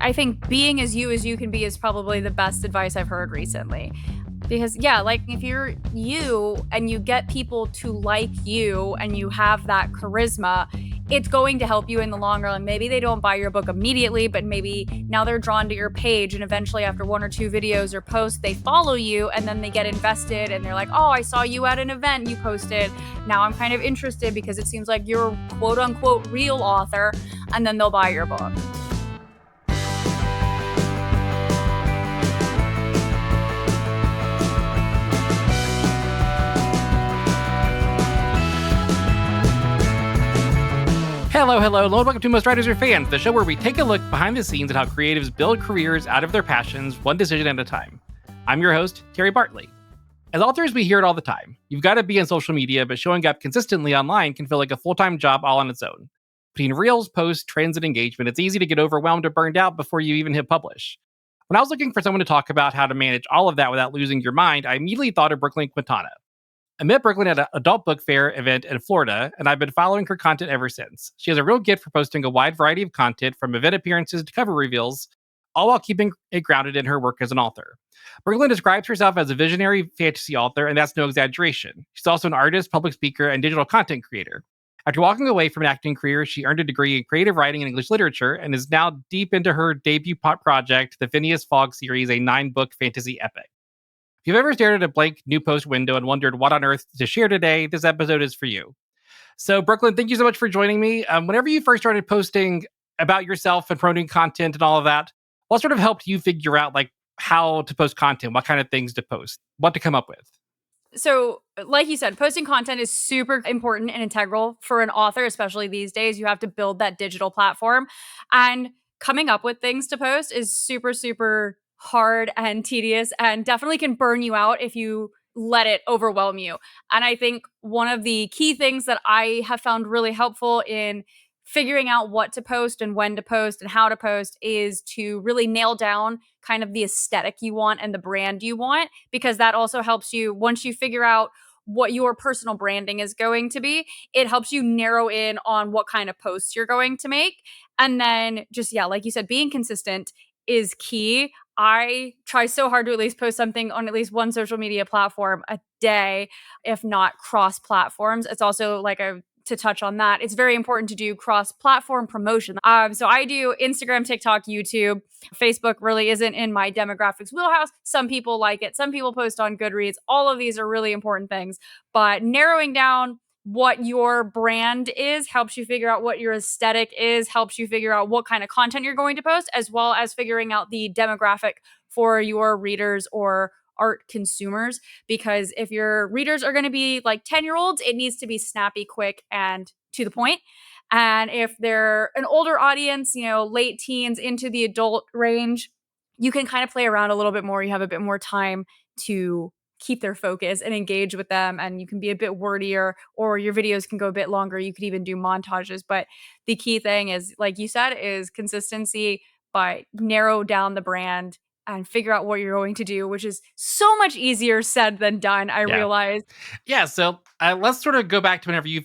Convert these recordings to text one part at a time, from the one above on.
I think being as you can be is probably the best advice I've heard recently. Because, yeah, like if you're you and you get people to like you and you have that charisma, it's going to help you in the long run. Maybe they don't buy your book immediately, but maybe now they're drawn to your page. And eventually, after one or two videos or posts, they follow you and then they get invested and they're like, oh, I saw you at an event you posted. Now I'm kind of interested because it seems like you're a quote unquote real author. And then they'll buy your book. Hello, and welcome to Most Writers Are Fans, the show where we take a look behind the scenes at how creatives build careers out of their passions, one decision at a time. I'm your host, Terry Bartley. As authors, we hear it all the time. You've got to be on social media, but showing up consistently online can feel like a full-time job all on its own. Between reels, posts, trends, and engagement, it's easy to get overwhelmed or burned out before you even hit publish. When I was looking for someone to talk about how to manage all of that without losing your mind, I immediately thought of Brooklyn Quintana. I met Brooklyn at an adult book fair event in Florida, and I've been following her content ever since. She has a real gift for posting a wide variety of content, from event appearances to cover reveals, all while keeping it grounded in her work as an author. Brooklyn describes herself as a visionary fantasy author, and that's no exaggeration. She's also an artist, public speaker, and digital content creator. After walking away from an acting career, she earned a degree in creative writing and English literature, and is now deep into her debut project, the Phineas Fogg series, a 9-book fantasy epic. If you've ever stared at a blank new post window and wondered what on earth to share today, this episode is for you. So, Brooklyn, thank you so much for joining me. Whenever you first started posting about yourself and promoting content and all of that, what sort of helped you figure out how to post content, what kind of things to post, what to come up with? So, like you said, posting content is super important and integral for an author, especially these days. You have to build that digital platform. And coming up with things to post is super, super hard and tedious and definitely can burn you out if you let it overwhelm you. And I think one of the key things that I have found really helpful in figuring out what to post and when to post and how to post is to really nail down kind of the aesthetic you want and the brand you want, because that also helps you once you figure out what your personal branding is going to be. It helps you narrow in on what kind of posts you're going to make. And then just, yeah, like you said, being consistent is key. I try so hard to at least post something on at least one social media platform a day, if not cross platforms. It's also to touch on that, it's very important to do cross-platform promotion. So I do Instagram, TikTok, YouTube. Facebook really isn't in my demographics wheelhouse. Some people like it. Some people post on Goodreads. All of these are really important things. But narrowing down what your brand is helps you figure out what your aesthetic is, helps you figure out what kind of content you're going to post, as well as figuring out the demographic for your readers or art consumers. Because if your readers are going to be like 10-year-olds, it needs to be snappy, quick, and to the point. And if they're an older audience, late teens into the adult range, you can kind of play around a little bit more. You have a bit more time to keep their focus and engage with them, and you can be a bit wordier, or your videos can go a bit longer. You could even do montages. But the key thing is, like you said, is consistency, by narrow down the brand and figure out what you're going to do, which is so much easier said than done, I realize. Yeah, so let's sort of go back to whenever you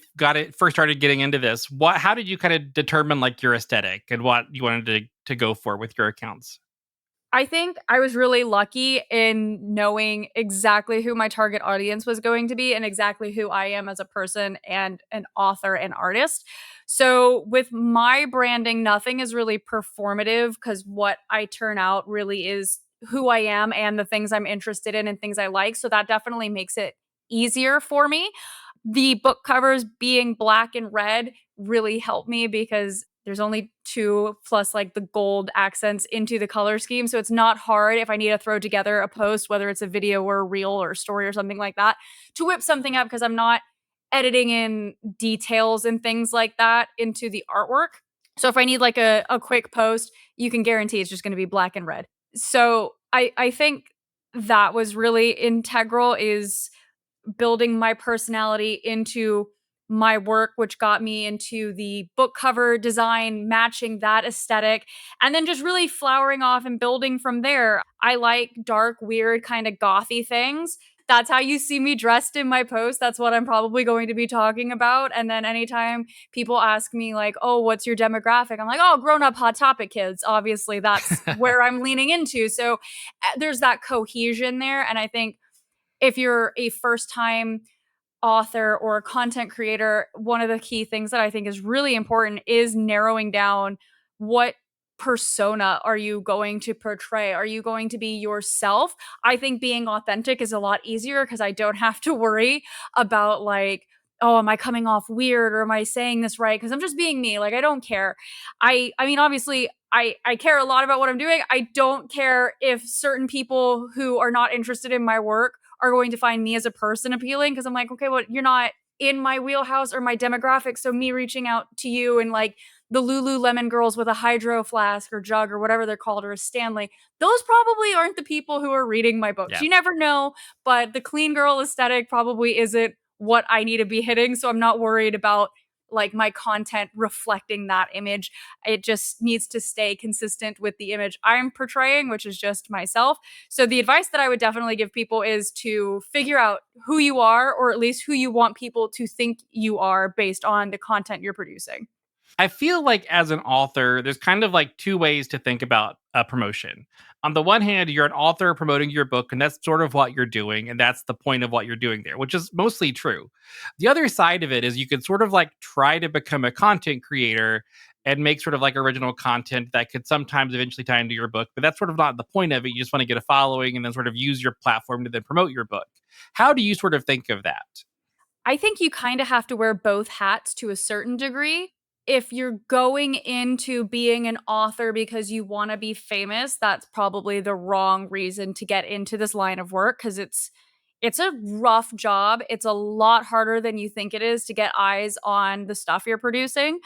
first started getting into this. How did you kind of determine your aesthetic and what you wanted to go for with your accounts? I think I was really lucky in knowing exactly who my target audience was going to be and exactly who I am as a person and an author and artist. So with my branding, nothing is really performative, because what I turn out really is who I am and the things I'm interested in and things I like. So that definitely makes it easier for me. The book covers being black and red really helped me, because there's only two, plus the gold accents into the color scheme. So it's not hard if I need to throw together a post, whether it's a video or a reel or a story or something like that, to whip something up, because I'm not editing in details and things like that into the artwork. So if I need a quick post, you can guarantee it's just going to be black and red. So I think that was really integral, is building my personality into my work, which got me into the book cover design, matching that aesthetic, and then just really flowering off and building from there. I like dark, weird, kind of gothy things. That's how you see me dressed in my post. That's what I'm probably going to be talking about. And then anytime people ask me like, "Oh, what's your demographic?" I'm like, "Oh, grown-up Hot Topic kids." Obviously, that's where I'm leaning into. So there's that cohesion there, and I think if you're a first-time author or a content creator, one of the key things that I think is really important is narrowing down what persona are you going to portray? Are you going to be yourself? I think being authentic is a lot easier because I don't have to worry about like, oh, am I coming off weird or am I saying this right? Because I'm just being me. Like I don't care. I mean, obviously I care a lot about what I'm doing. I don't care if certain people who are not interested in my work are going to find me as a person appealing because I'm like, okay, well, you're not in my wheelhouse or my demographic. So me reaching out to you and like the Lululemon girls with a hydro flask or jug or whatever they're called or a Stanley, those probably aren't the people who are reading my books. Yeah. You never know, but the clean girl aesthetic probably isn't what I need to be hitting. So I'm not worried about like my content reflecting that image. It just needs to stay consistent with the image I'm portraying, which is just myself. So the advice that I would definitely give people is to figure out who you are, or at least who you want people to think you are based on the content you're producing. I feel like as an author, there's kind of like two ways to think about promotion. On the one hand, you're an author promoting your book, and that's sort of what you're doing, and that's the point of what you're doing there, which is mostly true. The other side of it is you could sort of like try to become a content creator and make sort of like original content that could sometimes eventually tie into your book, but that's sort of not the point of it. You just want to get a following and then sort of use your platform to then promote your book. How do you sort of think of that? I think you kind of have to wear both hats to a certain degree. If you're going into being an author because you want to be famous, that's probably the wrong reason to get into this line of work because it's a rough job. It's a lot harder than you think it is to get eyes on the stuff you're producing.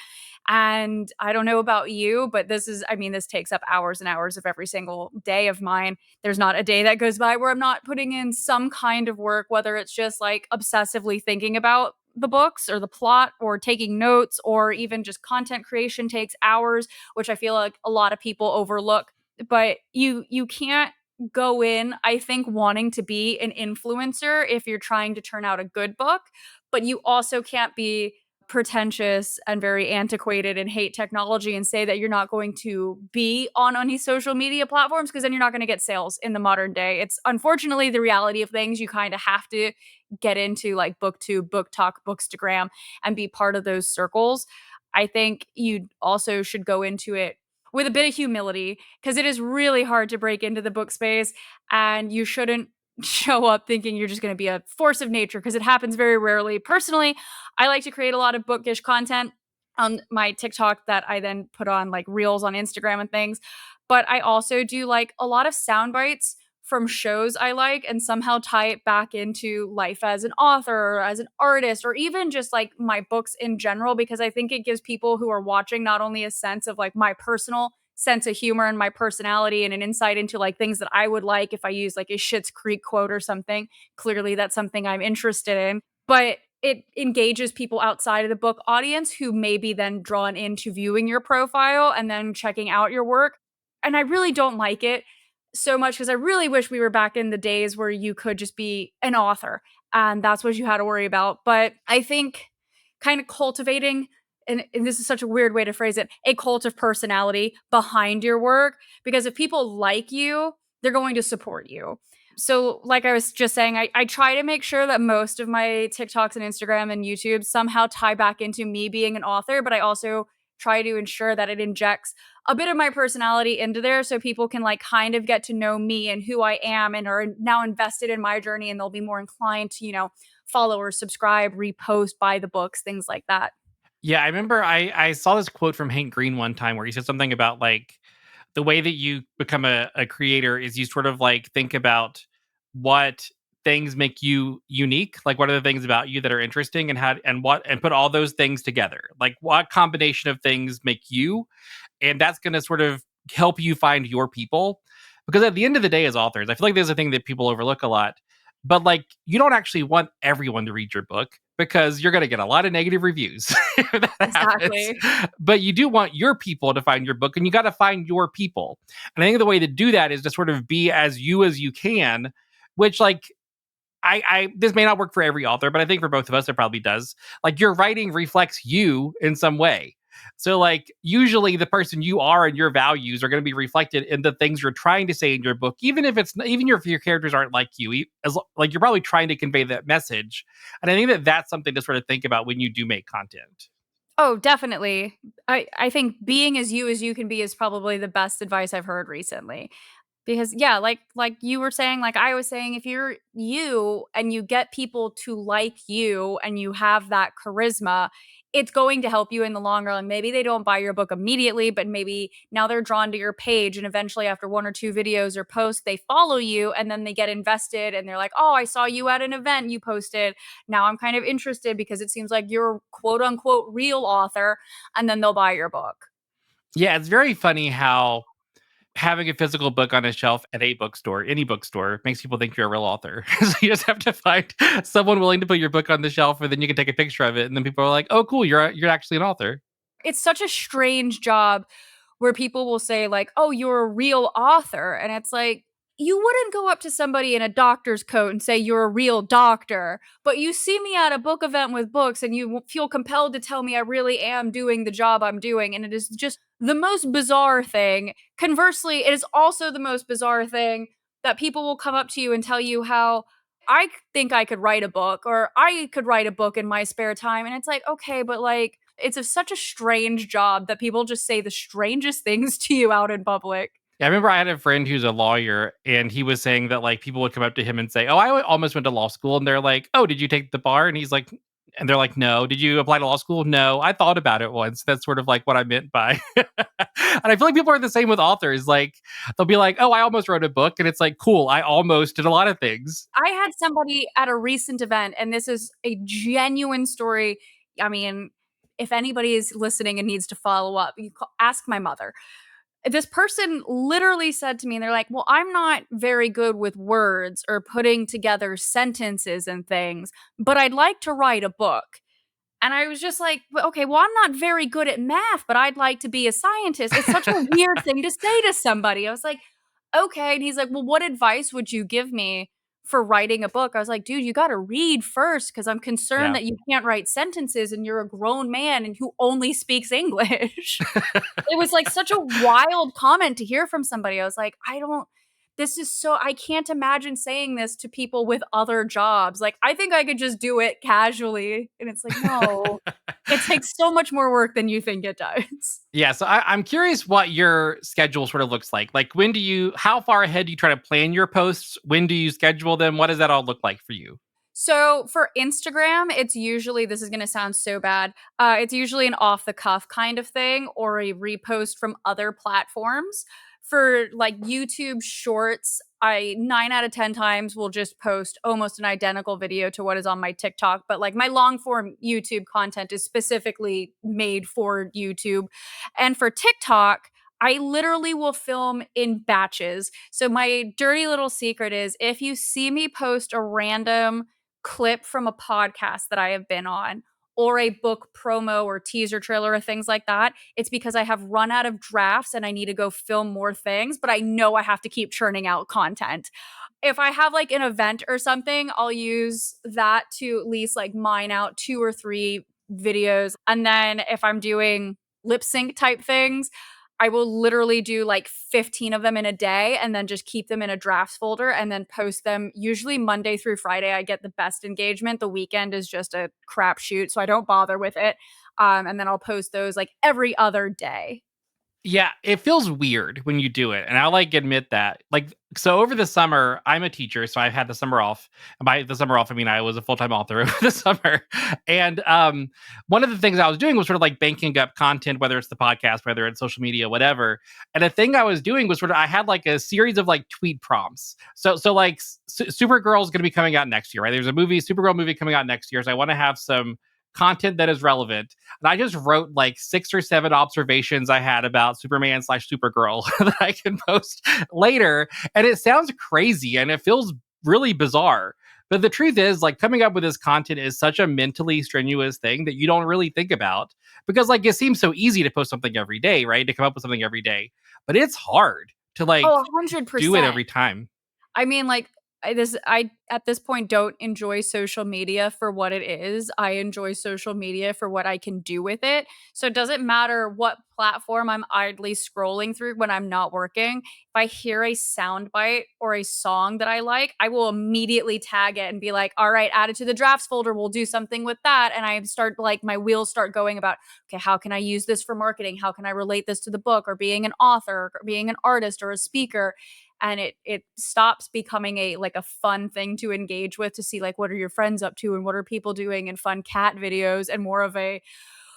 And I don't know about you, but I mean, this takes up hours and hours of every single day of mine. There's not a day that goes by where I'm not putting in some kind of work, whether it's just like obsessively thinking about the books or the plot or taking notes or even just content creation takes hours, which I feel like a lot of people overlook. But you can't go in, I think, wanting to be an influencer if you're trying to turn out a good book, but you also can't be pretentious and very antiquated and hate technology and say that you're not going to be on any social media platforms because then you're not going to get sales in the modern day. It's unfortunately the reality of things. You kind of have to get into like booktube, book talk, bookstagram and be part of those circles. I think you also should go into it with a bit of humility because it is really hard to break into the book space and you shouldn't show up thinking you're just going to be a force of nature because it happens very rarely. Personally, I like to create a lot of bookish content on my TikTok that I then put on like reels on Instagram and things. But I also do like a lot of sound bites from shows I like and somehow tie it back into life as an author or as an artist or even just like my books in general because I think it gives people who are watching not only a sense of like my personal sense of humor and my personality and an insight into like things that I would like if I use like a Schitt's Creek quote or something. Clearly that's something I'm interested in. But it engages people outside of the book audience who may be then drawn into viewing your profile and then checking out your work. And I really don't like it so much because I really wish we were back in the days where you could just be an author and that's what you had to worry about. But I think kind of cultivating, and this is such a weird way to phrase it, a cult of personality behind your work, because if people like you, they're going to support you. So, like I was just saying, I try to make sure that most of my TikToks and Instagram and YouTube somehow tie back into me being an author, but I also try to ensure that it injects a bit of my personality into there so people can like kind of get to know me and who I am and are now invested in my journey and they'll be more inclined to, follow or subscribe, repost, buy the books, things like that. Yeah, I remember I saw this quote from Hank Green one time where he said something about like the way that you become a creator is you sort of like think about what things make you unique, like what are the things about you that are interesting and how and put all those things together. Like what combination of things make you, and that's going to sort of help you find your people. Because at the end of the day, as authors, I feel like there's a thing that people overlook a lot. But like, you don't actually want everyone to read your book because you're going to get a lot of negative reviews if that happens. Exactly. But you do want your people to find your book, and you got to find your people. And I think the way to do that is to sort of be as you can, which like I this may not work for every author, but I think for both of us, it probably does. Like your writing reflects you in some way. So like usually the person you are and your values are going to be reflected in the things you're trying to say in your book, even if if your characters aren't like you, like you're probably trying to convey that message. And I think that that's something to sort of think about when you do make content. Oh, definitely. I think being as you can be is probably the best advice I've heard recently. Because yeah, like you were saying, like I was saying, if you're you and you get people to like you and you have that charisma, it's going to help you in the long run. Maybe they don't buy your book immediately, but maybe now they're drawn to your page and eventually after one or two videos or posts, they follow you and then they get invested and they're like, "Oh, I saw you at an event you posted. Now I'm kind of interested because it seems like you're a quote unquote real author," and then they'll buy your book. Yeah, it's very funny how having a physical book on a shelf at a bookstore, any bookstore, makes people think you're a real author. So you just have to find someone willing to put your book on the shelf, or then you can take a picture of it, and then people are like, "Oh, cool, you're actually an author." It's such a strange job where people will say like, "Oh, you're a real author." And it's like, you wouldn't go up to somebody in a doctor's coat and say you're a real doctor, but you see me at a book event with books and you feel compelled to tell me I really am doing the job I'm doing. And it is just the most bizarre thing. Conversely, it is also the most bizarre thing that people will come up to you and tell you how I think I could write a book or I could write a book in my spare time. And it's like, okay, but like, such a strange job that people just say the strangest things to you out in public. Yeah, I remember I had a friend who's a lawyer, and he was saying that like people would come up to him and say, "Oh, I almost went to law school," and they're like, "Oh, did you take the bar?" And he's like, and they're like, "No." "Did you apply to law school?" "No, I thought about it once." That's sort of like what I meant by. And I feel like people are the same with authors. Like they'll be like, "Oh, I almost wrote a book," and it's like, "Cool, I almost did a lot of things." I had somebody at a recent event, and this is a genuine story. I mean, if anybody is listening and needs to follow up, ask my mother. This person literally said to me, and they're like, "Well, I'm not very good with words or putting together sentences and things, but I'd like to write a book." And I was just like, "Well, okay, well, I'm not very good at math, but I'd like to be a scientist." It's such a weird thing to say to somebody. I was like, "Okay." And he's like, "Well, what advice would you give me for writing a book?" I was like, "Dude, you got to read first because I'm concerned Yeah. that you can't write sentences and you're a grown man and who only speaks English." It was like such a wild comment to hear from somebody. I was like, this is so, I can't imagine saying this to people with other jobs. Like, I think I could just do it casually. And it's like, no, it takes so much more work than you think it does. Yeah, so I'm curious what your schedule sort of looks like. Like, how far ahead do you try to plan your posts? When do you schedule them? What does that all look like for you? So for Instagram, it's usually, this is going to sound so bad. It's usually an off the cuff kind of thing or a repost from other platforms. For like YouTube shorts, I 9 out of 10 times will just post almost an identical video to what is on my TikTok. But like my long form YouTube content is specifically made for YouTube. And for TikTok, I literally will film in batches. So my dirty little secret is if you see me post a random clip from a podcast that I have been on or a book promo or teaser trailer or things like that, it's because I have run out of drafts and I need to go film more things, but I know I have to keep churning out content. If I have like an event or something, I'll use that to at least like mine out 2 or 3 videos. And then if I'm doing lip sync type things, I will literally do like 15 of them in a day and then just keep them in a drafts folder and then post them. Usually Monday through Friday, I get the best engagement. The weekend is just a crapshoot, so I don't bother with it. And then I'll post those like every other day. Yeah, it feels weird when you do it. And I'll like admit that. Like, so over the summer, I'm a teacher, so I've had the summer off. And by the summer off, I mean I was a full-time author over the summer. And one of the things I was doing was sort of like banking up content, whether it's the podcast, whether it's social media, whatever. And the thing I was doing was sort of I had like a series of like tweet prompts. So like Supergirl is going to be coming out next year, right? There's a Supergirl movie coming out next year. So I want to have some content that is relevant. And I just wrote like 6 or 7 observations I had about Superman/Supergirl that I can post later. And it sounds crazy and it feels really bizarre. But the truth is, like, coming up with this content is such a mentally strenuous thing that you don't really think about because, like, it seems so easy to post something every day, right? To come up with something every day. But it's hard to, like, Oh, do it 100%. every time. I mean, like, I at this point don't enjoy social media for what it is. I enjoy social media for what I can do with it. So it doesn't matter what platform I'm idly scrolling through when I'm not working. If I hear a soundbite or a song that I like, I will immediately tag it and be like, all right, add it to the drafts folder. We'll do something with that. And I start like my wheels start going about, okay, how can I use this for marketing? How can I relate this to the book or being an author or being an artist or a speaker? And it stops becoming a like a fun thing to engage with, to see like what are your friends up to and what are people doing and fun cat videos, and more of a,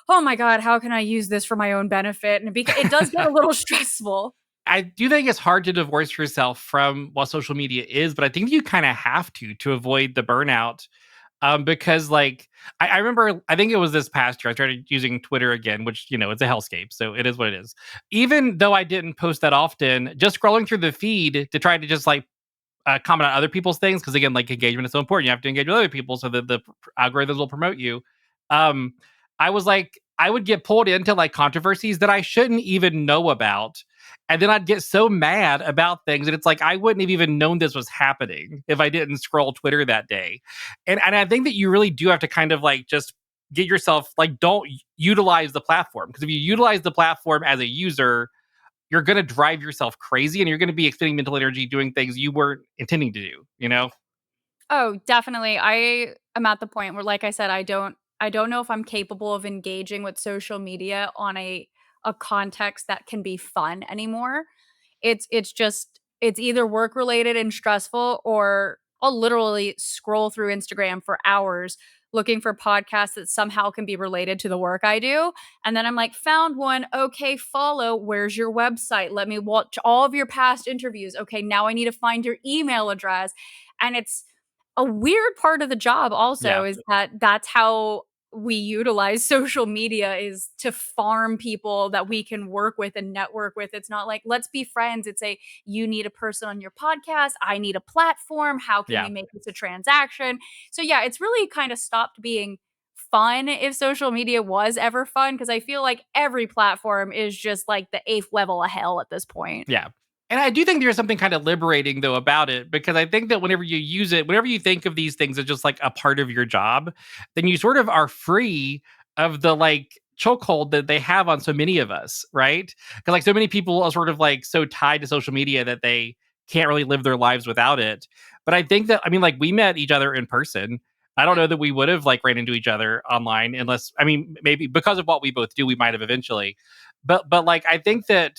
oh my god, how can I use this for my own benefit? And it does get a little stressful. I do think it's hard to divorce yourself from what social media is, but I think you kind of have to avoid the burnout. Because like I remember, I think it was this past year, I started using Twitter again, which it's a hellscape, so it is what it is. Even though I didn't post that often, just scrolling through the feed to try to just like comment on other people's things, because again, like engagement is so important. You have to engage with other people so that the algorithms will promote you. Um, I was like, I would get pulled into like controversies that I shouldn't even know about. And then I'd get so mad about things. And it's like, I wouldn't have even known this was happening if I didn't scroll Twitter that day. And I think that you really do have to kind of like just get yourself like, don't utilize the platform. Because if you utilize the platform as a user, you're going to drive yourself crazy and you're going to be expending mental energy doing things you weren't intending to do? Oh, definitely. I am at the point where, like I said, I don't know if I'm capable of engaging with social media on a context that can be fun anymore. It's just it's either work related and stressful, or I'll literally scroll through Instagram for hours looking for podcasts that somehow can be related to the work I do. And then I'm like, found one. Okay, follow. Where's your website? Let me watch all of your past interviews. Okay, now I need to find your email address. And it's a weird part of the job also Yeah. is that that's how we utilize social media, is to farm people that we can work with and network with. It's not like, let's be friends. It's a, you need a person on your podcast. I need a platform. How can we Yeah. make this a transaction? So yeah, it's really kind of stopped being fun, if social media was ever fun, because I feel like every platform is just like the eighth level of hell at this point. Yeah. And I do think there's something kind of liberating though about it, because I think that whenever you use it, whenever you think of these things as just like a part of your job, then you sort of are free of the like chokehold that they have on so many of us, right? Because like so many people are sort of like so tied to social media that they can't really live their lives without it. But I think that, I mean, like we met each other in person. I don't know that we would have like ran into each other online unless, I mean, maybe because of what we both do, we might have eventually. But like I think that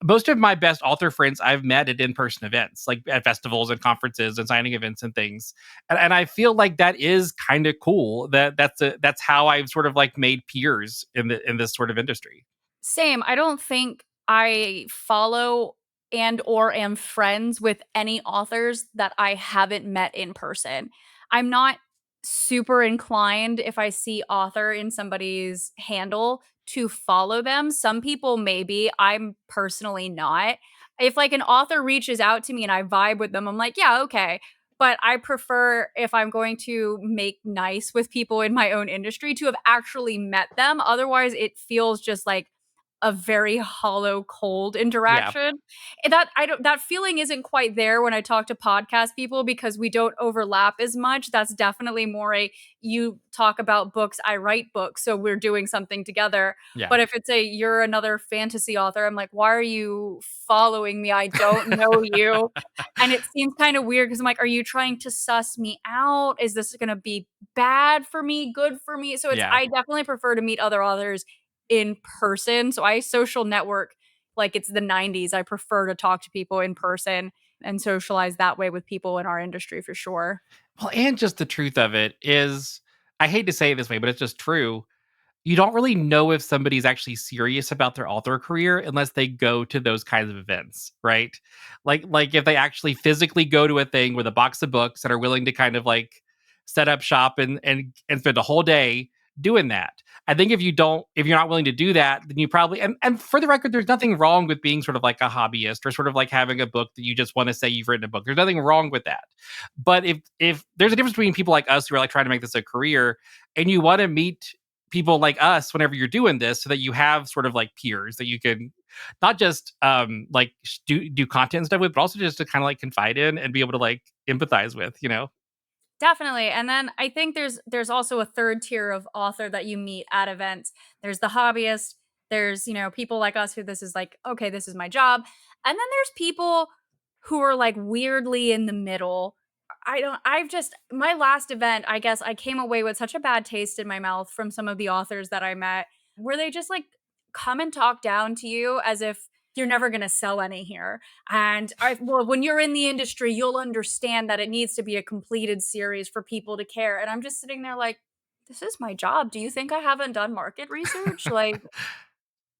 most of my best author friends I've met at in-person events, like at festivals and conferences and signing events and things. And I feel like that is kind of cool. That's how I've sort of like made peers in this sort of industry. Same. I don't think I follow and or am friends with any authors that I haven't met in person. I'm not super inclined, if I see author in somebody's handle, to follow them. Some people maybe, I'm personally not. If like an author reaches out to me and I vibe with them, I'm like, yeah, okay. But I prefer, if I'm going to make nice with people in my own industry, to have actually met them. Otherwise, it feels just like a very hollow, cold Yeah. interaction. And that feeling isn't quite there when I talk to podcast people, because we don't overlap as much. That's definitely more a, you talk about books, I write books, so we're doing something together. Yeah. But if it's a, you're another fantasy author, I'm like, why are you following me? I don't know you. And it seems kind of weird because I'm like, are you trying to suss me out? Is this going to be bad for me, good for me? So it's, Yeah. I definitely prefer to meet other authors in person. So I social network like it's the 90s. I prefer to talk to people in person and socialize that way with people in our industry for sure. Well, and just the truth of it is, I hate to say it this way, but it's just true. You don't really know if somebody's actually serious about their author career unless they go to those kinds of events, right? Like if they actually physically go to a thing with a box of books and are willing to kind of like set up shop and spend a whole day doing that. I think if you're not willing to do that, then you probably, and for the record, there's nothing wrong with being sort of like a hobbyist or sort of like having a book that you just want to say you've written a book. There's nothing wrong with that. But if there's a difference between people like us who are like trying to make this a career and you want to meet people like us whenever you're doing this, so that you have sort of like peers that you can not just like do content stuff with, but also just to kind of like confide in and be able to like empathize with, you know. Definitely. And then I think there's also a third tier of author that you meet at events. There's the hobbyist, there's, people like us who this is like, okay, this is my job. And then there's people who are like weirdly in the middle. I've just my last event, I guess I came away with such a bad taste in my mouth from some of the authors that I met where they just like come and talk down to you as if you're never going to sell any here. And well, when you're in the industry, you'll understand that it needs to be a completed series for people to care. And I'm just sitting there like, this is my job. Do you think I haven't done market research? Like,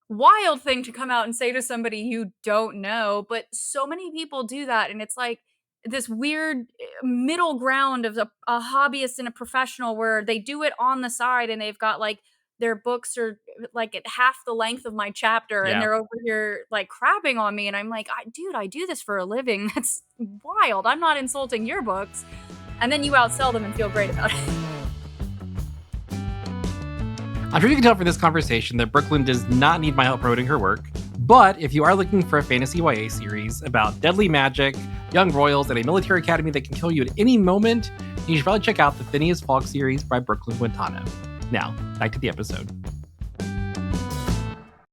wild thing to come out and say to somebody you don't know. But so many people do that. And it's like this weird middle ground of a hobbyist and a professional where they do it on the side and they've got like their books are like at half the length of my chapter and Yeah. they're over here like crapping on me and I'm like, dude, I do this for a living. That's wild. I'm not insulting your books. And then you outsell them and feel great about it. I'm sure you can tell from this conversation that Brooklyn does not need my help promoting her work. But if you are looking for a fantasy YA series about deadly magic, young royals, and a military academy that can kill you at any moment, you should probably check out the Phineas Falk series by Brooklyn Quintana. Now, back to the episode.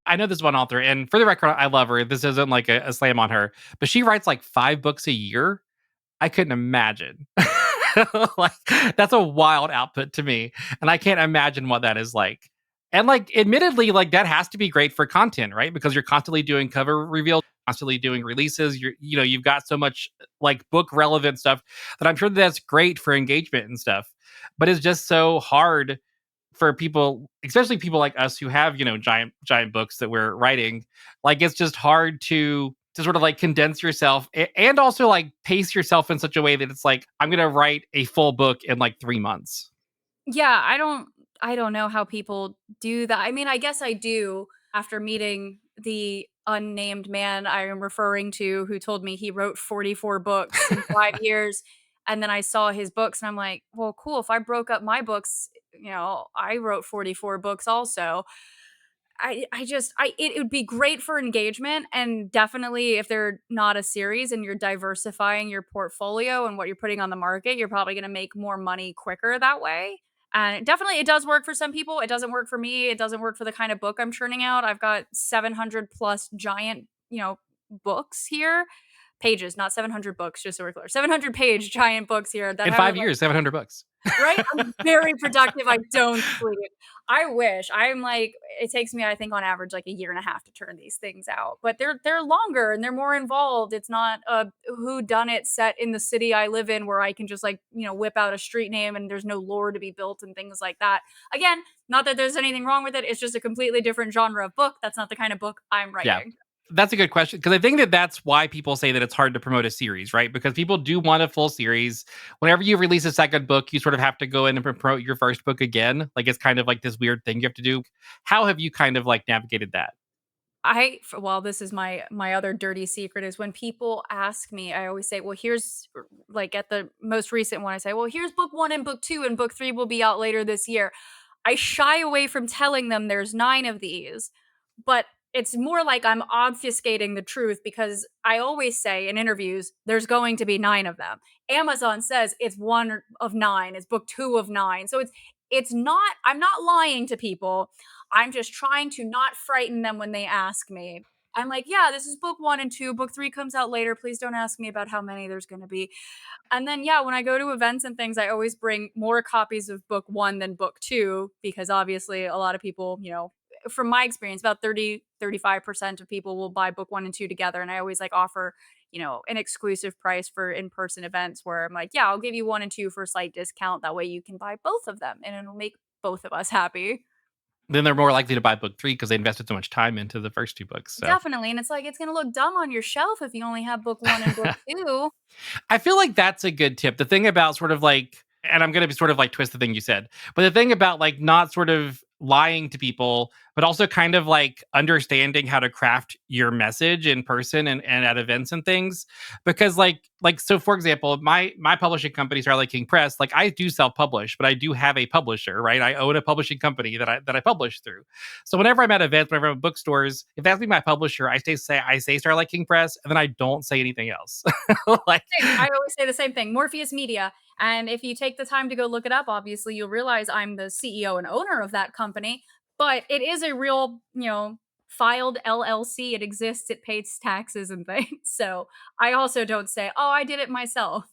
I know this one author, and for the record, I love her. This isn't like a slam on her, but she writes like 5 books a year. I couldn't imagine. Like, that's a wild output to me, and I can't imagine what that is like. And like, admittedly, like that has to be great for content, right? Because you're constantly doing cover reveals, constantly doing releases. You've got so much like book relevant stuff that I'm sure that's great for engagement and stuff. But it's just so hard for people, especially people like us who have, giant books that we're writing. Like, it's just hard to sort of like condense yourself and also like pace yourself in such a way that it's like, I'm going to write a full book in like 3 months. Yeah, I don't know how people do that. I mean, I guess I do after meeting the unnamed man I am referring to who told me he wrote 44 books in 5 years. And then I saw his books and I'm like, well, cool. If I broke up my books, I wrote 44 books also. It would be great for engagement and definitely if they're not a series and you're diversifying your portfolio and what you're putting on the market, you're probably going to make more money quicker that way. And definitely it does work for some people. It doesn't work for me. It doesn't work for the kind of book I'm churning out. I've got 700 plus giant, books here. Pages, not 700 books, just so we're clear. 700 page giant books here that In have 5 years, 700 books. right? I'm very productive. I don't sleep. I wish. I'm like, it takes me, I think, on average, like a year and a half to turn these things out. But they're longer and they're more involved. It's not a who done it set in the city I live in where I can just like, whip out a street name and there's no lore to be built and things like that. Again, not that there's anything wrong with it. It's just a completely different genre of book. That's not the kind of book I'm writing. Yeah. That's a good question, because I think that's why people say that it's hard to promote a series, right? Because people do want a full series. Whenever you release a second book, you sort of have to go in and promote your first book again. Like, it's kind of like this weird thing you have to do. How have you kind of like navigated that? Well, this is my other dirty secret is when people ask me, I always say, well, here's like at the most recent one, I say, well, here's book 1 and book 2 and book 3 will be out later this year. I shy away from telling them there's 9 of these, but it's more like I'm obfuscating the truth because I always say in interviews, there's going to be 9 of them. Amazon says it's 1 of 9, it's book 2 of 9. So it's not, I'm not lying to people. I'm just trying to not frighten them when they ask me. I'm like, yeah, this is book 1 and 2. Book 3 comes out later. Please don't ask me about how many there's going to be. And then, yeah, when I go to events and things, I always bring more copies of book 1 than book 2 because obviously a lot of people, from my experience, about 35% of people will buy book 1 and 2 together. And I always like offer, an exclusive price for in-person events where I'm like, yeah, I'll give you 1 and 2 for a slight discount. That way you can buy both of them and it'll make both of us happy. Then they're more likely to buy book 3 because they invested so much time into the first 2 books. So. Definitely. And it's like, it's going to look dumb on your shelf if you only have book 1 and book 2. I feel like that's a good tip. The thing about sort of like, and I'm going to be sort of like twist the thing you said, but the thing about like not sort of lying to people, but also kind of like understanding how to craft your message in person and at events and things. Because so for example, my publishing company, Starlight King Press, like I do self-publish, but I do have a publisher, right? I own a publishing company that I publish through. So whenever I'm at events, whenever I'm at bookstores, if that's me my publisher, I say Starlight King Press, and then I don't say anything else. Like I always say the same thing, Morpheus Media. And if you take the time to go look it up, obviously you'll realize I'm the CEO and owner of that company. But it is a real, filed LLC. It exists. It pays taxes and things. So I also don't say, "Oh, I did it myself."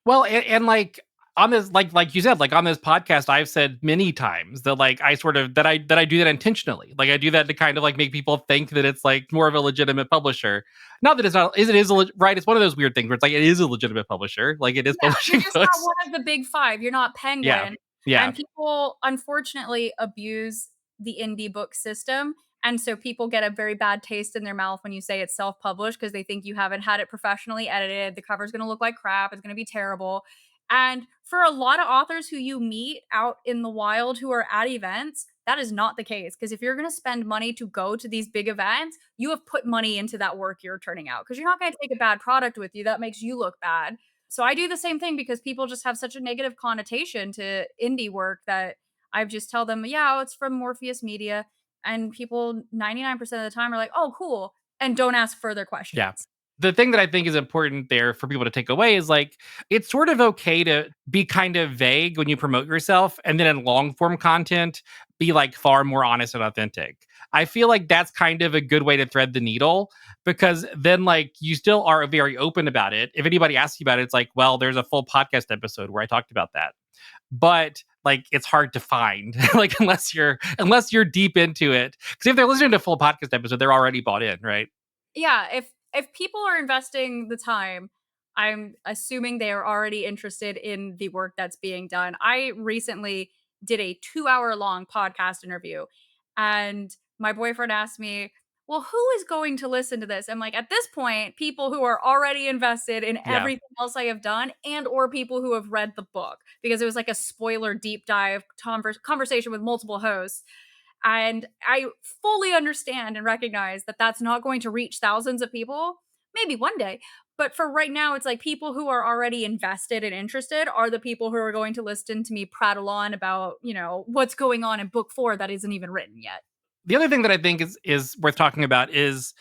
Well, and like on this, like you said, like on this podcast, I've said many times that like I sort of that I do that intentionally. Like I do that to kind of like make people think that it's like more of a legitimate publisher. Not that it's not, it is right. It's one of those weird things where it's like it is a legitimate publisher. Like it is Yeah, you're publishing just not books. one of the big 5. You're not Yeah, Penguin. yeah, And people unfortunately abuse the indie book system. And so people get a very bad taste in their mouth when you say it's self-published because they think you haven't had it professionally edited. The cover's going to look like crap. It's going to be terrible. And for a lot of authors who you meet out in the wild who are at events, that is not the case. Because if you're going to spend money to go to these big events, you have put money into that work you're turning out. Because you're not going to take a bad product with you. That makes you look bad. So I do the same thing because people just have such a negative connotation to indie work that I just tell them, yeah, oh, it's from Morpheus Media. And people 99% of the time are like, oh, cool. And don't ask further yeah. questions. The thing that I think is important there for people to take away is like it's sort of okay to be kind of vague when you promote yourself, and then in long form content be like far more honest and authentic. I feel like that's kind of a good way to thread the needle, because then like you still are very open about it. If anybody asks you about it, it's like, well, there's a full podcast episode where I talked about that. But like it's hard to find like unless you're deep into it, because if they're listening to a full podcast episode, they're already bought in, right? Yeah, if people are investing the time, I'm assuming they are already interested in the work that's being done. I recently did a 2-hour long podcast interview, and my boyfriend asked me, "Well, who is going to listen to this?" I'm like, "At this point, people who are already invested in Yeah. everything else I have done and or people who have read the book," because it was like a spoiler deep dive conversation with multiple hosts. And I fully understand and recognize that that's not going to reach thousands of people, maybe one day. But for right now, it's like people who are already invested and interested are the people who are going to listen to me prattle on about, what's going on in book 4 that isn't even written yet. The other thing that I think is worth talking about is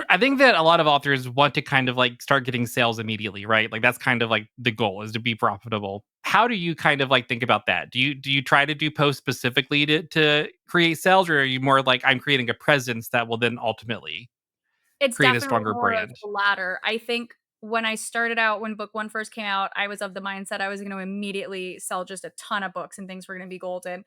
I think that a lot of authors want to kind of like start getting sales immediately, right? Like that's kind of like the goal, is to be profitable. How do you kind of like think about that? Do you try to do posts specifically to create sales, or are you more like I'm creating a presence that will then ultimately It's create a definitely stronger more of brand? the latter. I think when I started out, when book 1 first came out, I was of the mindset I was going to immediately sell just a ton of books and things were going to be golden.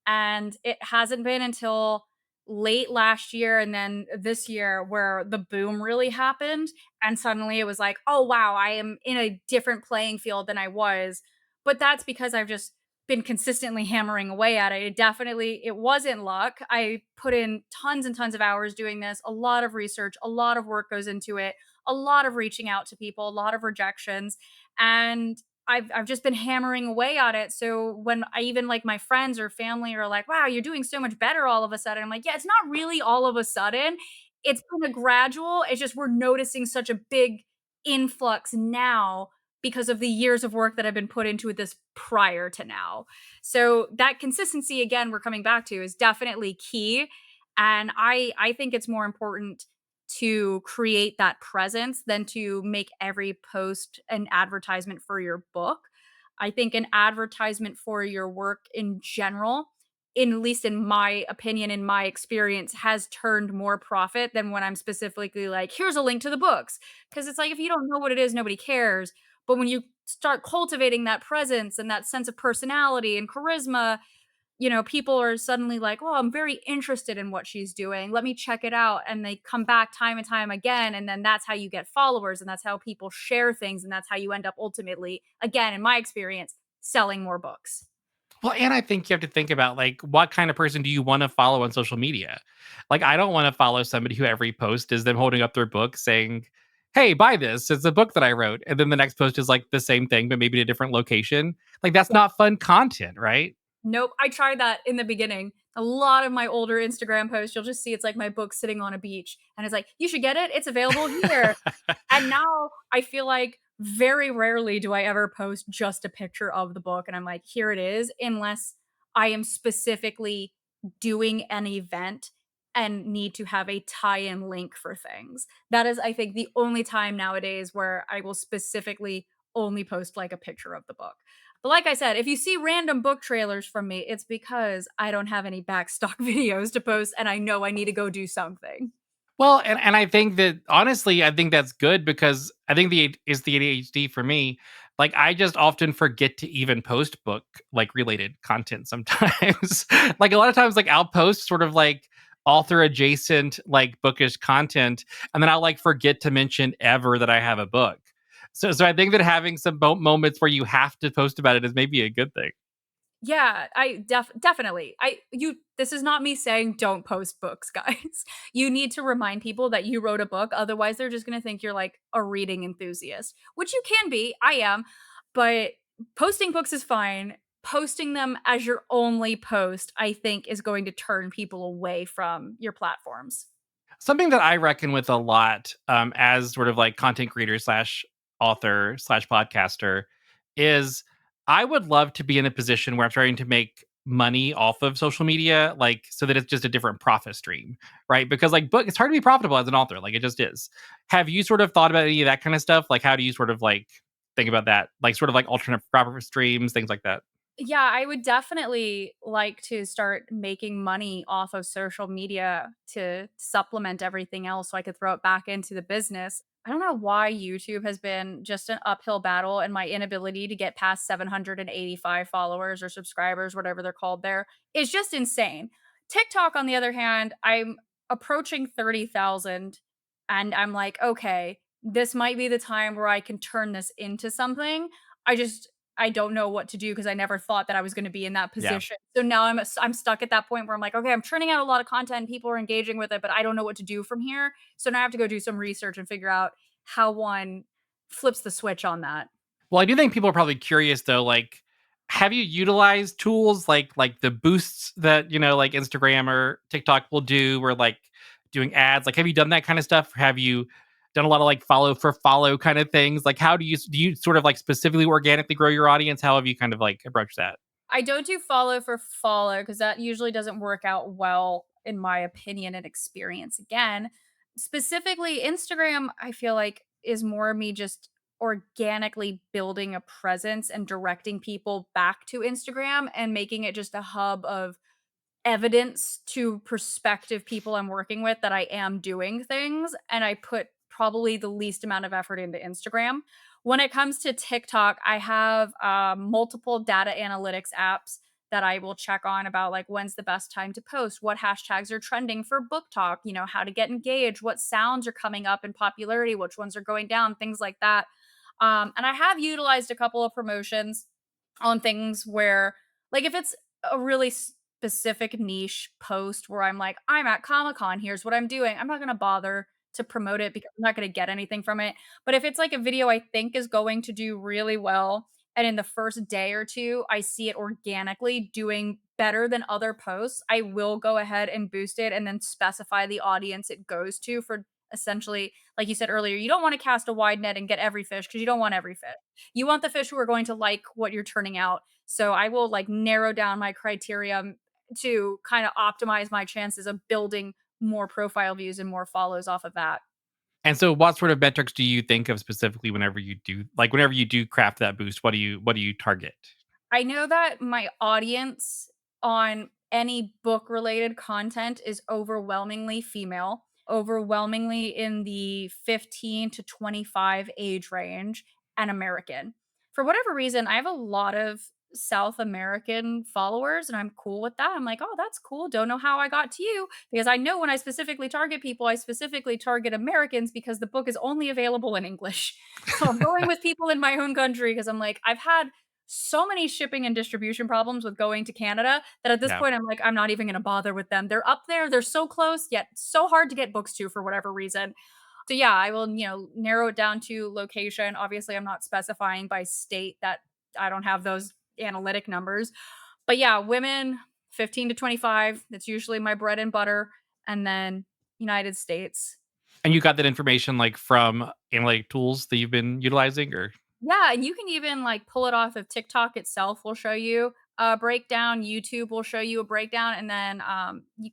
And it hasn't been until late last year and then this year where the boom really happened. And suddenly it was like, oh, wow, I am in a different playing field than I was. But that's because I've just been consistently hammering away at it. It wasn't luck. I put in tons and tons of hours doing this, a lot of research, a lot of work goes into it, a lot of reaching out to people, a lot of rejections. And I've just been hammering away at it. So when I even like my friends or family are like, "Wow, you're doing so much better all of a sudden." I'm like, "Yeah, it's not really all of a sudden. It's been a gradual. It's just we're noticing such a big influx now because of the years of work that have been put into this prior to now." So that consistency again we're coming back to is definitely key, and I think it's more important to create that presence than to make every post an advertisement for your book. I think an advertisement for your work in general, in at least in my opinion, in my experience, has turned more profit than when I'm specifically like, here's a link to the books. Because it's like, if you don't know what it is, nobody cares. But when you start cultivating that presence and that sense of personality and charisma, people are suddenly like, "Oh, I'm very interested in what she's doing. Let me check it out." And they come back time and time again. And then that's how you get followers. And that's how people share things. And that's how you end up ultimately, again, in my experience, selling more books. Well, and I think you have to think about like what kind of person do you want to follow on social media? Like, I don't want to follow somebody who every post is them holding up their book saying, "Hey, buy this. It's a book that I wrote." And then the next post is like the same thing, but maybe in a different location. Like, that's not fun content, right? Nope. I tried that in the beginning. A lot of my older Instagram posts, you'll just see it's like my book sitting on a beach, and it's like, "You should get it. It's available here." And now I feel like very rarely do I ever post just a picture of the book and I'm like, "Here it is," unless I am specifically doing an event and need to have a tie-in link for things. That is, I think, the only time nowadays where I will specifically only post, like, a picture of the book. But like I said, if you see random book trailers from me, it's because I don't have any backstock videos to post and I know I need to go do something. Well, and I think that honestly, I think that's good because I think the ADHD for me. Like I just often forget to even post book like related content sometimes. Like a lot of times, like I'll post sort of like author adjacent like bookish content, and then I'll like forget to mention ever that I have a book. So I think that having some moments where you have to post about it is maybe a good thing. Yeah, I definitely. I you this is not me saying don't post books, guys. You need to remind people that you wrote a book, otherwise they're just going to think you're like a reading enthusiast, which you can be. I am, but posting books is fine. Posting them as your only post, I think, is going to turn people away from your platforms. Something that I reckon with a lot, as sort of like content creator slash author slash podcaster, is I would love to be in a position where I'm starting to make money off of social media, like so that it's just a different profit stream, right? Because like book, it's hard to be profitable as an author, like it just is. Have you sort of thought about any of that kind of stuff? Like, how do you sort of like think about that? Like, sort of like alternate profit streams, things like that. Yeah, I would definitely like to start making money off of social media to supplement everything else so I could throw it back into the business. I don't know why YouTube has been just an uphill battle and my inability to get past 785 followers or subscribers, whatever they're called there, is just insane. TikTok, on the other hand, I'm approaching 30,000 and I'm like, okay, this might be the time where I can turn this into something. I just I don't know what to do because I never thought that I was gonna be in that Yeah. position. So now I'm stuck at that point where I'm like, "Okay, I'm churning out a lot of content, people are engaging with it, but I don't know what to do from here." So now I have to go do some research and figure out how one flips the switch on that. Well, I do think people are probably curious though, like, have you utilized tools like the boosts that, like Instagram or TikTok will do or like doing ads? Like, have you done that kind of stuff? Have you done a lot of like follow for follow kind of things? Like how do you sort of like specifically organically grow your audience? How have you kind of like approached that? I don't do follow for follow because that usually doesn't work out well, in my opinion and experience again. Specifically, Instagram, I feel like is more me just organically building a presence and directing people back to Instagram and making it just a hub of evidence to prospective people I'm working with that I am doing things, and I put probably the least amount of effort into Instagram. When it comes to TikTok, I have multiple data analytics apps that I will check on about like when's the best time to post, what hashtags are trending for book talk, how to get engaged, what sounds are coming up in popularity, which ones are going down, things like that. And I have utilized a couple of promotions on things where, like, if it's a really specific niche post where I'm like, I'm at Comic Con, here's what I'm doing, I'm not going to bother to promote it because I'm not going to get anything from it. But if it's like a video I think is going to do really well, and in the first day or two, I see it organically doing better than other posts, I will go ahead and boost it and then specify the audience it goes to for essentially, like you said earlier, you don't want to cast a wide net and get every fish because you don't want every fish. You want the fish who are going to like what you're turning out. So I will like narrow down my criteria to kind of optimize my chances of building more profile views and more follows off of that. And so what sort of metrics do you think of specifically whenever you do craft that boost, what do you target? I know that my audience on any book related content is overwhelmingly female, overwhelmingly in the 15 to 25 age range, and American. For whatever reason, I have a lot of South American followers and I'm cool with that. I'm like, oh, that's cool. Don't know how I got to you because I know when I specifically target people, I specifically target Americans because the book is only available in English. So I'm going with people in my own country because I'm like, I've had so many shipping and distribution problems with going to Canada that at this Yeah. point I'm like, I'm not even gonna bother with them. They're up there, they're so close, yet so hard to get books to for whatever reason. So yeah, I will, narrow it down to location. Obviously, I'm not specifying by state that I don't have those analytic numbers. But yeah, women 15 to 25. That's usually my bread and butter. And then United States. And you got that information like from analytic tools that you've been utilizing, or Yeah, and you can even like pull it off of TikTok itself will show you a breakdown, YouTube will show you a breakdown, and then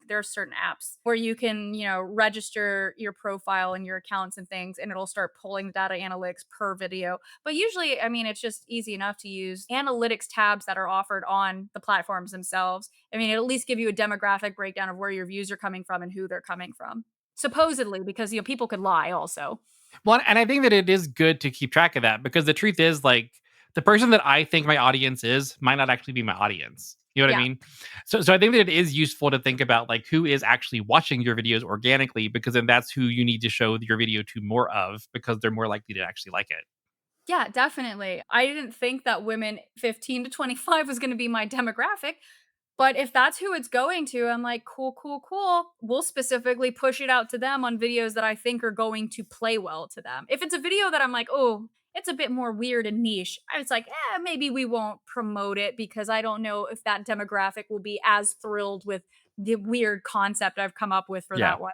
there are certain apps where you can, register your profile and your accounts and things, and it'll start pulling the data analytics per video. But usually, I mean, it's just easy enough to use analytics tabs that are offered on the platforms themselves. I mean, it'll at least give you a demographic breakdown of where your views are coming from and who they're coming from. Supposedly, because people could lie also. well, and I think that it is good to keep track of that because the truth is, like, the person that I think my audience is might not actually be my audience. You know what I Yeah. mean? So I think that it is useful to think about like who is actually watching your videos organically, because then that's who you need to show your video to more of, because they're more likely to actually like it. Yeah, definitely. I didn't think that women 15 to 25 was gonna be my demographic, but if that's who it's going to, I'm like, "Cool, cool, cool." We'll specifically push it out to them on videos that I think are going to play well to them. If it's a video that I'm like, "Oh, it's a bit more weird and niche," it's like, maybe we won't promote it because I don't know if that demographic will be as thrilled with the weird concept I've come up with for Yeah. that one.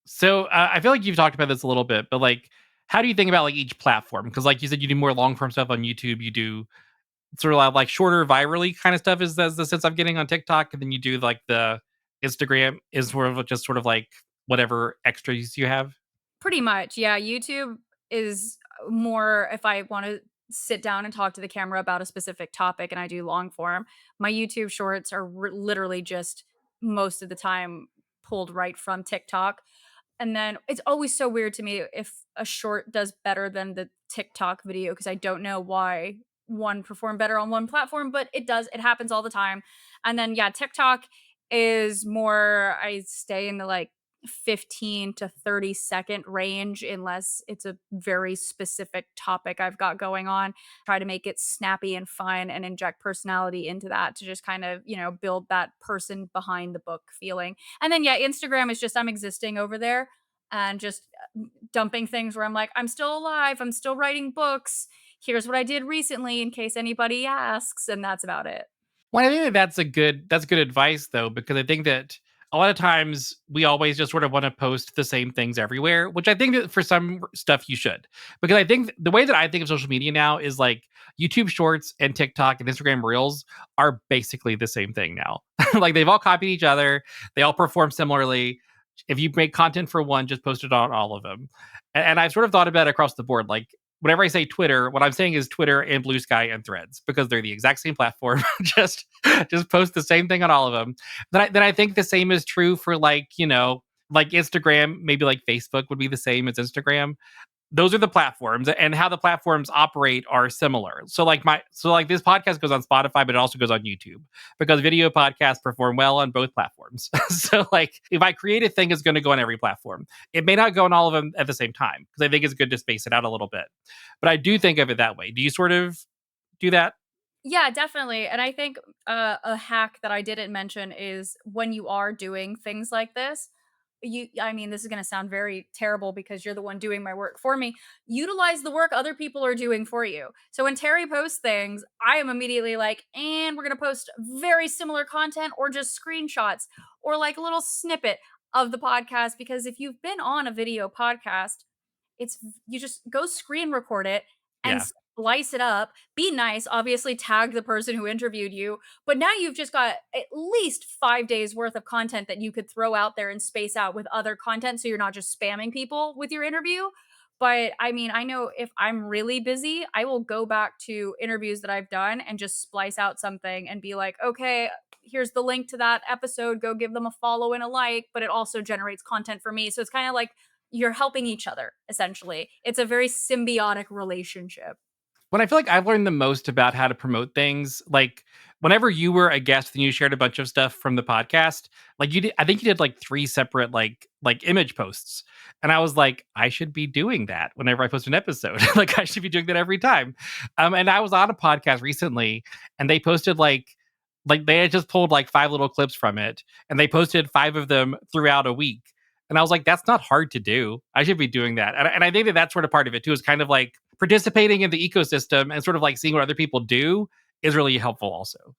So I feel like you've talked about this a little bit, but like, how do you think about like each platform? Because like you said, you do more long form stuff on YouTube. You do sort of like shorter, virally kind of stuff. Is the sense I'm getting on TikTok, and then you do like the Instagram is sort of just sort of like whatever extras you have. Pretty much, yeah. YouTube is more if I wanna sit down and talk to the camera about a specific topic and I do long form. My YouTube shorts are literally just most of the time pulled right from TikTok. And then it's always so weird to me if a short does better than the TikTok video because I don't know why one performed better on one platform, but it does. It happens all the time. And then yeah, TikTok is more I stay in the like 15 to 30-second range unless it's a very specific topic I've got going on. Try to make it snappy and fun and inject personality into that to just kind of, build that person behind the book feeling. And then yeah, Instagram is just I'm existing over there and just dumping things where I'm like, I'm still alive, I'm still writing books. Here's what I did recently in case anybody asks, and that's about it. Well, I think that that's good advice though, because I think that a lot of times we always just sort of want to post the same things everywhere, which I think that for some stuff you should. Because I think the way that I think of social media now is like YouTube Shorts and TikTok and Instagram Reels are basically the same thing now. Like they've all copied each other, they all perform similarly. If you make content for one, just post it on all of them. And I've sort of thought about it across the board. Like whenever I say Twitter, what I'm saying is Twitter and Blue Sky and Threads because they're the exact same platform. just post the same thing on all of them. Then I think the same is true for like, like Instagram, maybe like Facebook would be the same as Instagram. Those are the platforms, and how the platforms operate are similar. So like this podcast goes on Spotify, but it also goes on YouTube because video podcasts perform well on both platforms. So like if I create a thing, it's going to go on every platform. It may not go on all of them at the same time because I think it's good to space it out a little bit. But I do think of it that way. Do you sort of do that? Yeah, definitely. And I think a hack that I didn't mention is when you are doing things like this, I mean, this is going to sound very terrible because you're the one doing my work for me. Utilize the work other people are doing for you. So when Terry posts things, I am immediately like, and we're going to post very similar content or just screenshots or like a little snippet of the podcast. Because if you've been on a video podcast, you just go screen record it and Yeah. slice it up. Be nice, obviously tag the person who interviewed you, but now you've just got at least 5 days worth of content that you could throw out there and space out with other content so you're not just spamming people with your interview. But I mean, I know if I'm really busy, I will go back to interviews that I've done and just splice out something and be like, "Okay, here's the link to that episode. Go give them a follow and a like," but it also generates content for me. So it's kind of like you're helping each other essentially. It's a very symbiotic relationship. When I feel like I've learned the most about how to promote things, like whenever you were a guest and you shared a bunch of stuff from the podcast, like you did, I think you did like three separate like image posts, and I was like, I should be doing that whenever I post an episode. Like I should be doing that every time. And I was on a podcast recently, and they posted like they had just pulled like five little clips from it, and they posted five of them throughout a week. And I was like, that's not hard to do. I should be doing that. And I think that that's sort of part of it too, is kind of like participating in the ecosystem and sort of like seeing what other people do is really helpful also.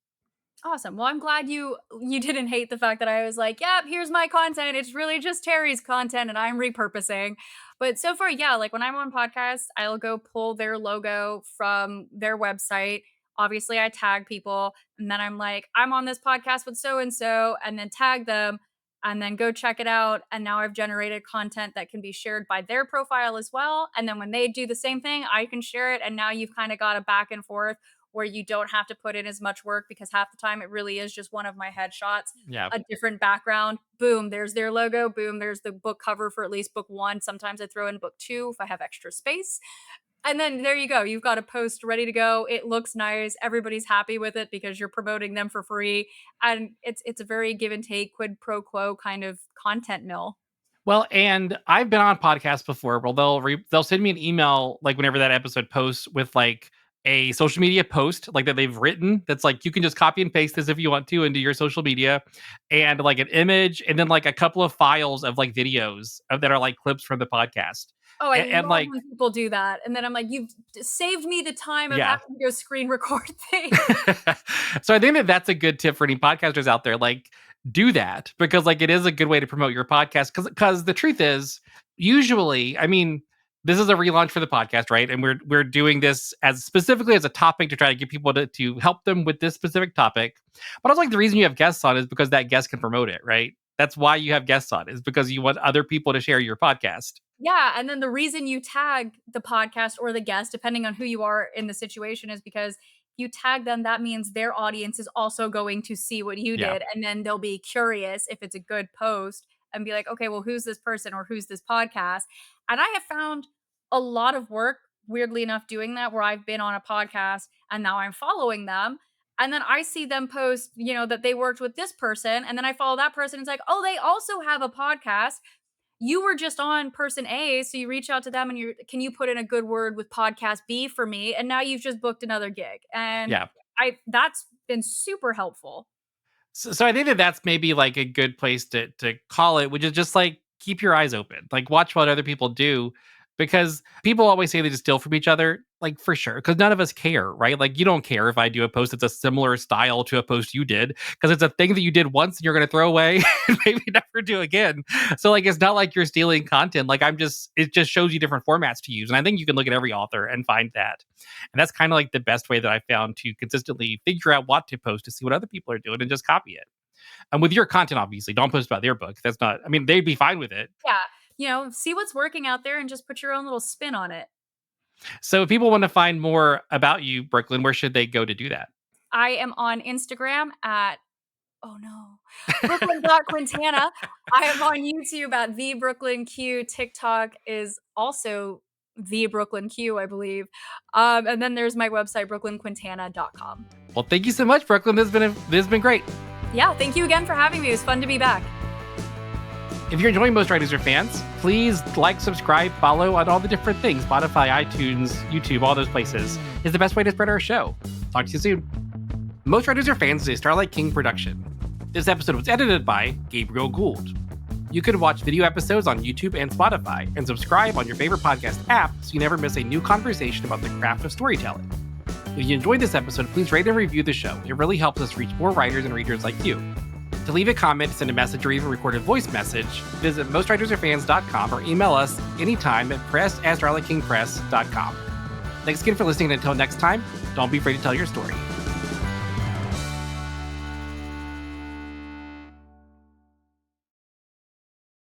Awesome. Well, I'm glad you didn't hate the fact that I was like, "Yep, here's my content. It's really just Terry's content and I'm repurposing." But so far, yeah, like when I'm on podcasts, I'll go pull their logo from their website. Obviously, I tag people and then I'm like, "I'm on this podcast with so and so," and then tag them and then go check it out. And now I've generated content that can be shared by their profile as well. And then when they do the same thing, I can share it. And now you've kind of got a back and forth where you don't have to put in as much work because half the time it really is just one of my headshots, Yeah. a different background. Boom, there's their logo. Boom, there's the book cover for at least book one. Sometimes I throw in book two if I have extra space. And then there you go. You've got a post ready to go. It looks nice. Everybody's happy with it because you're promoting them for free. And it's a very give and take, quid pro quo kind of content mill. Well, and I've been on podcasts before where they'll send me an email like whenever that episode posts with like a social media post like that they've written that's like you can just copy and paste this if you want to into your social media, and like an image and then like a couple of files of like videos that are like clips from the podcast. Oh, I And love like when people do that. And then I'm like, you've saved me the time of yeah. having to go screen record things. So I think that that's a good tip for any podcasters out there. Like, do that because like it is a good way to promote your podcast. Because the truth is, usually, I mean, this is a relaunch for the podcast, right? And we're doing this as specifically as a topic to try to get people to help them with this specific topic. But I was like, the reason you have guests on is because that guest can promote it, right? That's why you have guests on is because you want other people to share your podcast. Yeah, and then the reason you tag the podcast or the guest, depending on who you are in the situation, is because you tag them, that means their audience is also going to see what you Yeah. did, and then they'll be curious if it's a good post and be like, "Okay, well, who's this person or who's this podcast?" And I have found a lot of work, weirdly enough, doing that where I've been on a podcast and now I'm following them. And then I see them post, that they worked with this person. And then I follow that person. It's like, oh, they also have a podcast. You were just on person A, so you reach out to them and can you put in a good word with podcast B for me? And now you've just booked another gig. And Yeah. that's been super helpful. So I think that that's maybe like a good place to call it, which is just like keep your eyes open, like watch what other people do, because people always say they just steal from each other, like for sure, because none of us care, right? Like you don't care if I do a post that's a similar style to a post you did, because it's a thing that you did once and you're going to throw away and maybe never do again. So like it's not like you're stealing content. Like it just shows you different formats to use, and I think you can look at every author and find that. And that's kind of like the best way that I found to consistently figure out what to post to see what other people are doing and just copy it. And with your content, obviously, don't post about their book. That's not, I mean, they'd be fine with it. Yeah. See what's working out there and just put your own little spin on it. So if people want to find more about you, Brooklyn, where should they go to do that? I am on Instagram at Brooklyn.Quintana. I am on YouTube at the Brooklyn Q. TikTok is also the Brooklyn Q, I believe. And then there's my website, brooklynquintana.com. Well, thank you so much, Brooklyn. This has been great. Yeah, thank you again for having me. It was fun to be back. If you're enjoying Most Writers Are Fans, please like, subscribe, follow on all the different things. Spotify, iTunes, YouTube, all those places is the best way to spread our show. Talk to you soon. Most Writers Are Fans is a Starlight King production. This episode was edited by Gabriel Gould. You can watch video episodes on YouTube and Spotify and subscribe on your favorite podcast app so you never miss a new conversation about the craft of storytelling. If you enjoyed this episode, please rate and review the show. It really helps us reach more writers and readers like you. To leave a comment, send a message, or even record a voice message, visit mostwritersaretfans.com or email us anytime at press@starlightkingpress.com. Thanks again for listening, and until next time, don't be afraid to tell your story.